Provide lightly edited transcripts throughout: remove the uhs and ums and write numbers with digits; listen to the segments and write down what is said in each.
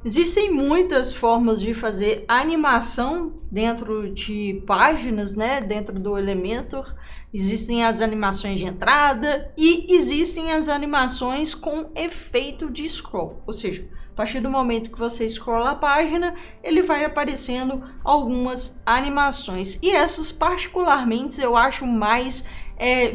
Existem muitas formas de fazer animação dentro de páginas, né? Dentro do Elementor. Existem as animações de entrada e existem as animações com efeito de scroll. Ou seja, a partir do momento que você scrolla a página, ele vai aparecendo algumas animações. E essas particularmente eu acho mais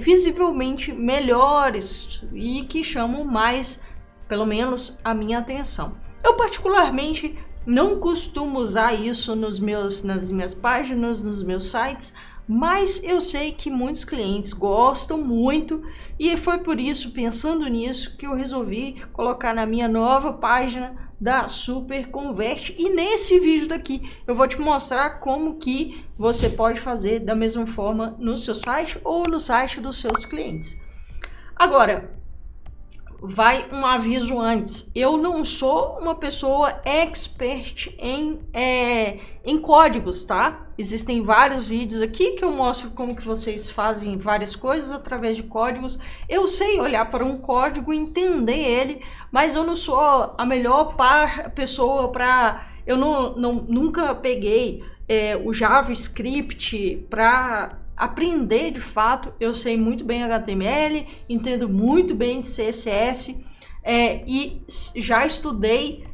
visivelmente melhores e que chamam mais, pelo menos, a minha atenção. Eu particularmente não costumo usar isso nas minhas páginas, nos meus sites, mas eu sei que muitos clientes gostam muito e foi por isso, pensando nisso, que eu resolvi colocar na minha nova página da SuperConvert. E nesse vídeo daqui eu vou te mostrar como que você pode fazer da mesma forma no seu site ou no site dos seus clientes. Agora, vai um aviso antes, eu não sou uma pessoa expert em códigos, tá? Existem vários vídeos aqui que eu mostro como que vocês fazem várias coisas através de códigos. Eu sei olhar para um código, entender ele, mas eu não sou a melhor pessoa para... Eu nunca peguei o JavaScript para aprender de fato. Eu sei muito bem HTML, entendo muito bem de CSS e já estudei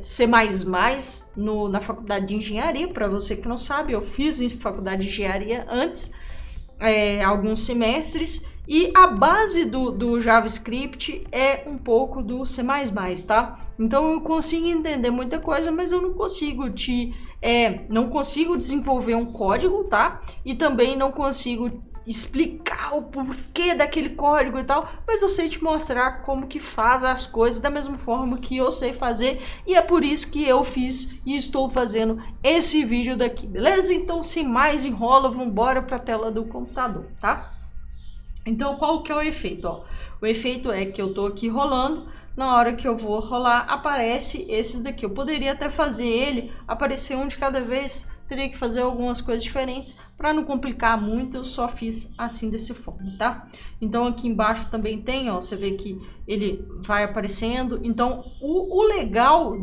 C++ na faculdade de engenharia. Para você que não sabe, eu fiz em faculdade de engenharia antes, alguns semestres, e a base do JavaScript é um pouco do C++, tá? Então eu consigo entender muita coisa, mas eu não consigo não consigo desenvolver um código, tá? E também não consigo explicar o porquê daquele código e tal, mas eu sei te mostrar como que faz as coisas da mesma forma que eu sei fazer, e é por isso que eu fiz e estou fazendo esse vídeo daqui, beleza? Então, sem mais enrola, vamos embora para a tela do computador, tá? Então, qual que é o efeito? Ó, o efeito é que eu tô aqui rolando, na hora que eu vou rolar, aparece esses daqui. Eu poderia até fazer ele aparecer um de cada vez, teria que fazer algumas coisas diferentes. Para não complicar muito, eu só fiz assim desse forma, tá? Então, aqui embaixo também tem, ó, você vê que ele vai aparecendo. Então, o legal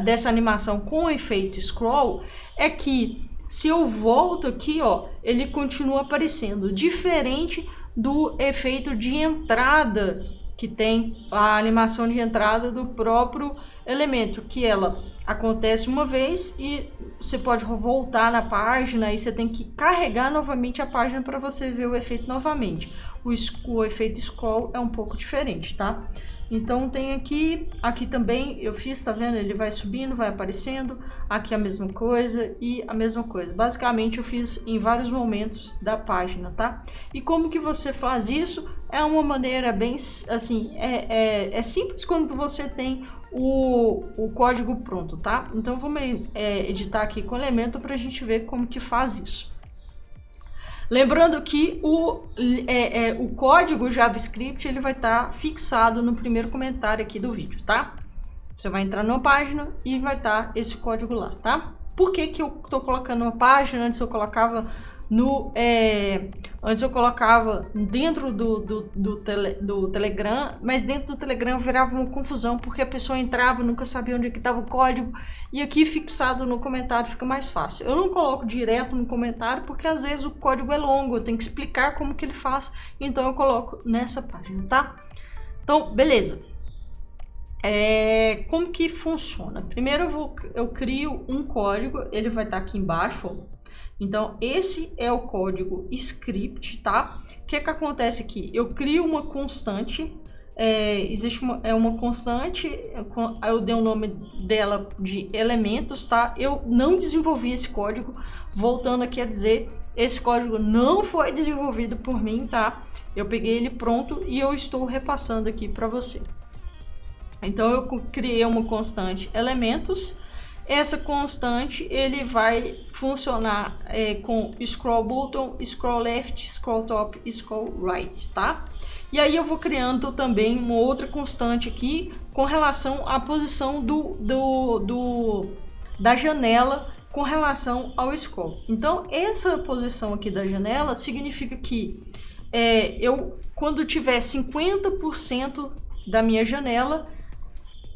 dessa animação com efeito scroll é que se eu volto aqui, ó, ele continua aparecendo, diferente do efeito de entrada que tem a animação de entrada do próprio elemento, que ela acontece uma vez e você pode voltar na página e você tem que carregar novamente a página para você ver o efeito novamente. O efeito scroll é um pouco diferente, tá? Então tem aqui também eu fiz, tá vendo? Ele vai subindo, vai aparecendo, aqui a mesma coisa e a mesma coisa. Basicamente eu fiz em vários momentos da página, tá? E como que você faz isso? É uma maneira bem, assim, é simples quando você tem o código pronto, tá? Então vamos editar aqui com Elementor pra gente ver como que faz isso. Lembrando que o código JavaScript ele vai estar fixado no primeiro comentário aqui do vídeo, tá? Você vai entrar numa página e vai estar esse código lá, tá? Por que que eu tô colocando uma página? Antes eu colocava dentro do Telegram, mas dentro do Telegram virava uma confusão, porque a pessoa entrava, nunca sabia onde é que estava o código, e aqui fixado no comentário fica mais fácil. Eu não coloco direto no comentário, porque às vezes o código é longo, eu tenho que explicar como que ele faz, então eu coloco nessa página, tá? Então, beleza. Como que funciona? Primeiro eu crio um código, ele vai estar aqui embaixo, ó. Então, esse é o código script, tá? O que acontece aqui? Eu crio uma constante, existe uma constante, eu dei o nome dela de elementos, tá? Eu não desenvolvi esse código, voltando aqui a dizer, esse código não foi desenvolvido por mim, tá? Eu peguei ele pronto e eu estou repassando aqui para você. Então, eu criei uma constante elementos. Essa constante ele vai funcionar com scroll button, scroll left, scroll top e scroll right, tá? E aí eu vou criando também uma outra constante aqui com relação à posição da janela com relação ao scroll. Então essa posição aqui da janela significa que quando tiver 50% da minha janela,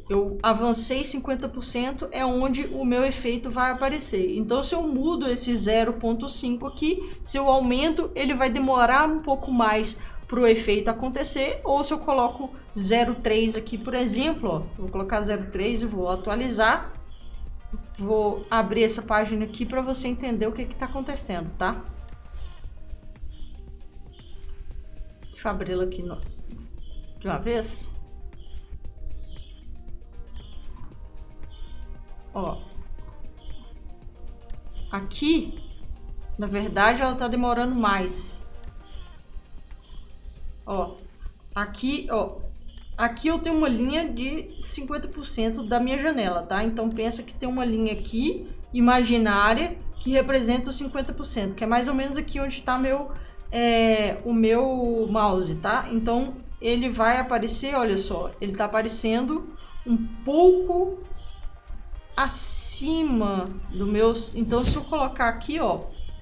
eu avancei 50%, é onde o meu efeito vai aparecer. Então, se eu mudo esse 0,5 aqui, se eu aumento, ele vai demorar um pouco mais para o efeito acontecer. Ou se eu coloco 0,3 aqui, por exemplo, ó, vou colocar 0,3 e vou atualizar. Vou abrir essa página aqui para você entender o que está acontecendo, tá? Deixa eu abri-la aqui de uma vez. Ó, aqui, na verdade, ela tá demorando mais. Ó, aqui eu tenho uma linha de 50% da minha janela, tá? Então pensa que tem uma linha aqui imaginária que representa os 50%, que é mais ou menos aqui onde está o meu mouse, tá? Então ele vai aparecer, olha só, ele tá aparecendo um pouco acima do meu. Então, se eu colocar aqui, ó,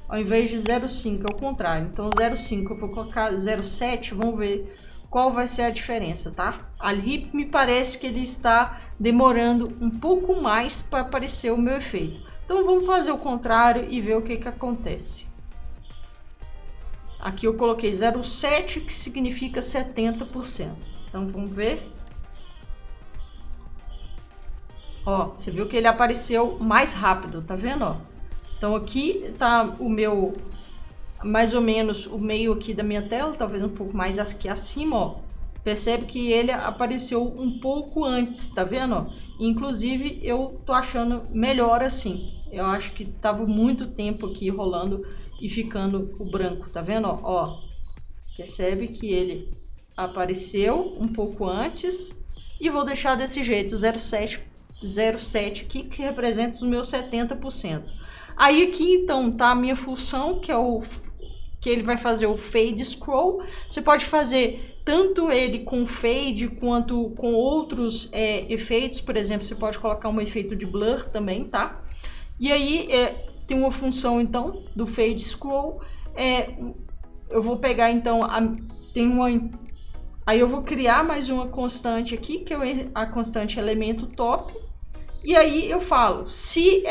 ao invés de 0,5, é o contrário. Então, 0,5 eu vou colocar 0,7, vamos ver qual vai ser a diferença, tá? Ali me parece que ele está demorando um pouco mais para aparecer o meu efeito. Então, vamos fazer o contrário e ver o que acontece. Aqui eu coloquei 0,7, que significa 70%. Então, vamos ver. Ó, você viu que ele apareceu mais rápido, tá vendo, ó? Então aqui tá o meu, mais ou menos o meio aqui da minha tela, talvez um pouco mais aqui acima, ó. Percebe que ele apareceu um pouco antes, tá vendo, ó? Inclusive eu tô achando melhor assim. Eu acho que tava muito tempo aqui rolando e ficando o branco, tá vendo, ó? Percebe que ele apareceu um pouco antes e vou deixar desse jeito, 0,7 aqui, que representa os meus 70%. Aí aqui então tá a minha função, que é que ele vai fazer o fade scroll. Você pode fazer tanto ele com fade quanto com outros efeitos. Por exemplo, você pode colocar um efeito de blur também, tá? E aí tem uma função então do fade scroll. Eu vou pegar então aí eu vou criar mais uma constante aqui, que é a constante elemento top. E aí eu falo, se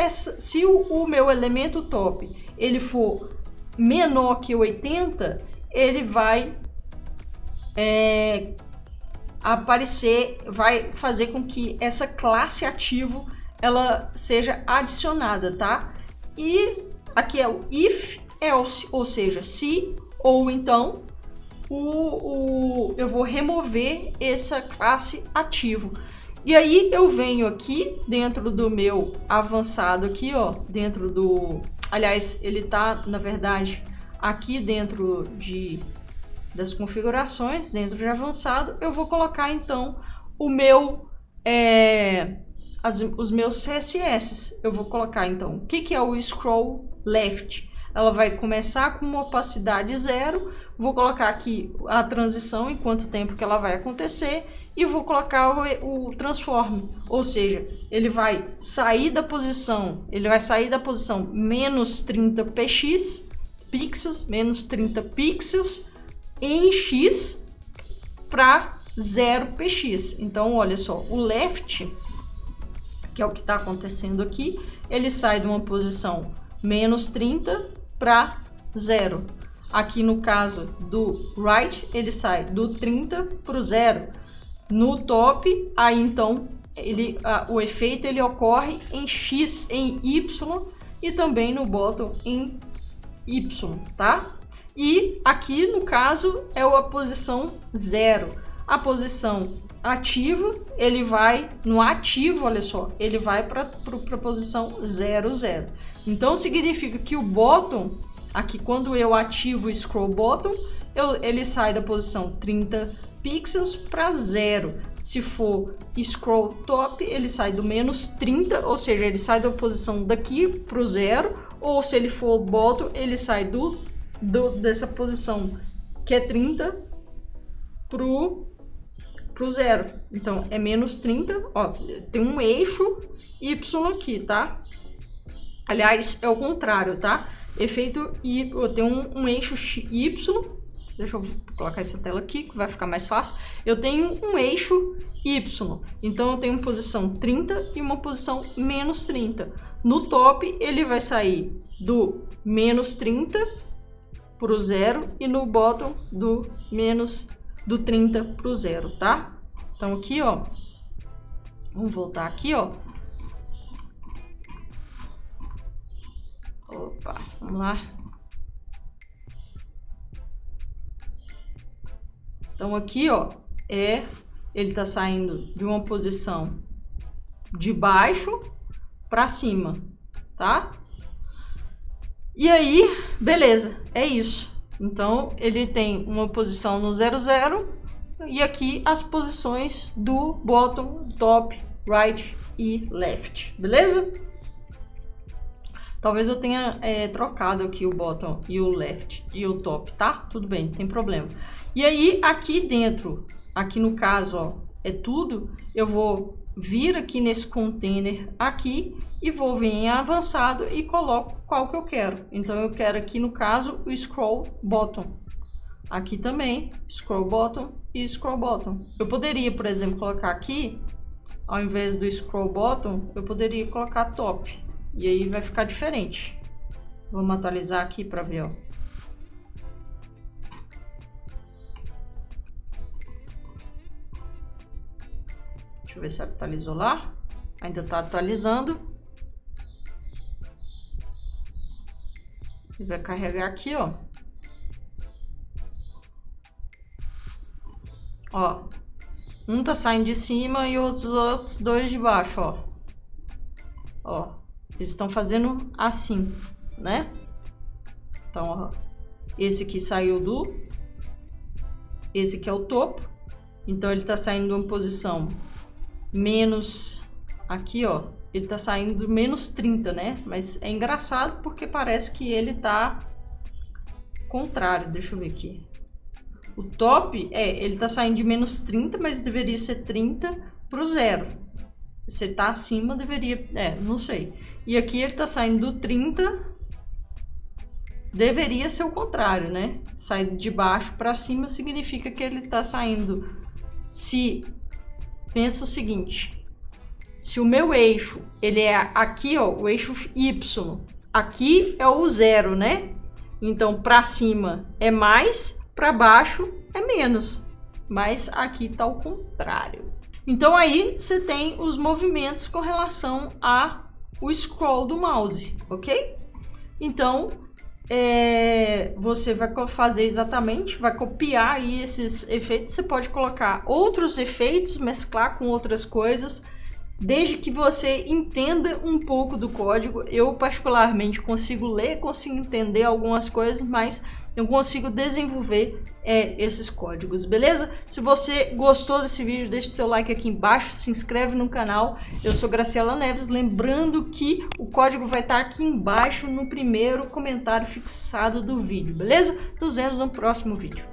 o meu elemento top ele for menor que 80, ele vai aparecer, vai fazer com que essa classe ativo ela seja adicionada, tá? E aqui é o if else, ou seja, se ou então eu vou remover essa classe ativo. E aí eu venho aqui dentro do meu avançado aqui, ó, dentro do, aliás, ele tá, na verdade, aqui dentro das configurações, dentro de avançado, eu vou colocar então o meu os meus CSS. Eu vou colocar então o que é o scroll left. Ela vai começar com uma opacidade 0, vou colocar aqui a transição em quanto tempo que ela vai acontecer e vou colocar o transform, ou seja, ele vai sair da posição, menos 30 pixels, menos 30 pixels em x para 0 px. Então, olha só, o left, que é o que está acontecendo aqui, ele sai de uma posição menos 30 para 0. Aqui no caso do right, ele sai do 30 para o 0. No top, aí então o efeito ele ocorre em x, em y e também no bottom em y, tá? E aqui no caso é a posição 0. A posição ativa, ele vai no ativo, olha só, ele vai para a posição 0, 0. Então significa que o bottom, aqui quando eu ativo o scroll bottom, ele sai da posição 30 pixels para 0. Se for scroll top, ele sai do menos 30, ou seja, ele sai da posição daqui para o 0, ou se ele for bottom, ele sai dessa posição que é 30 pro 0. Então é menos 30, ó, tem um eixo Y aqui, tá? Aliás, é o contrário, tá? Efeito Y, eu tenho um eixo Y deixa eu colocar essa tela aqui, que vai ficar mais fácil. Eu tenho um eixo Y, então eu tenho uma posição 30 e uma posição menos 30. No top, ele vai sair do menos 30 para o 0 e no bottom do 30 para o 0, tá? Então aqui, ó, vamos voltar aqui, ó. Opa, vamos lá. Então aqui, ó, ele tá saindo de uma posição de baixo para cima, tá? E aí, beleza, é isso. Então ele tem uma posição no 0, 0 e aqui as posições do bottom, top, right e left, beleza? Talvez eu tenha trocado aqui o bottom e o left e o top, tá? Tudo bem, não tem problema. E aí, aqui dentro, aqui no caso, ó, é tudo, eu vou vir aqui nesse container aqui e vou vir em avançado e coloco qual que eu quero. Então, eu quero aqui, no caso, o scroll bottom. Aqui também, scroll bottom e scroll bottom. Eu poderia, por exemplo, colocar aqui, ao invés do scroll bottom, eu poderia colocar top. E aí vai ficar diferente. Vamos atualizar aqui para ver, ó. Deixa eu ver se atualizou lá. Ainda está atualizando. E vai carregar aqui, ó. Ó. Um tá saindo de cima e os outros dois de baixo, ó. Ó. Eles estão fazendo assim, né? Então, ó, esse aqui saiu do... Esse aqui é o topo. Então, ele tá saindo de uma posição menos... Aqui, ó, ele tá saindo do menos 30, né? Mas é engraçado porque parece que ele tá contrário. Deixa eu ver aqui. O top, ele tá saindo de menos 30, mas deveria ser 30 pro 0. Se ele tá acima, deveria... não sei. E aqui ele tá saindo do 30. Deveria ser o contrário, né? Sair de baixo para cima significa que ele tá saindo... Pensa o seguinte. Se o meu eixo, ele é aqui, ó, o eixo Y. Aqui é o 0, né? Então, para cima é mais, para baixo é menos. Mas aqui tá o contrário. Então aí você tem os movimentos com relação ao scroll do mouse, ok? Então você vai fazer exatamente, vai copiar aí esses efeitos. Você pode colocar outros efeitos, mesclar com outras coisas, desde que você entenda um pouco do código. Eu particularmente consigo ler, consigo entender algumas coisas, mas eu consigo desenvolver esses códigos, beleza? Se você gostou desse vídeo, deixe seu like aqui embaixo, se inscreve no canal. Eu sou Graciela Neves, lembrando que o código vai estar aqui embaixo no primeiro comentário fixado do vídeo, beleza? Nos vemos no próximo vídeo.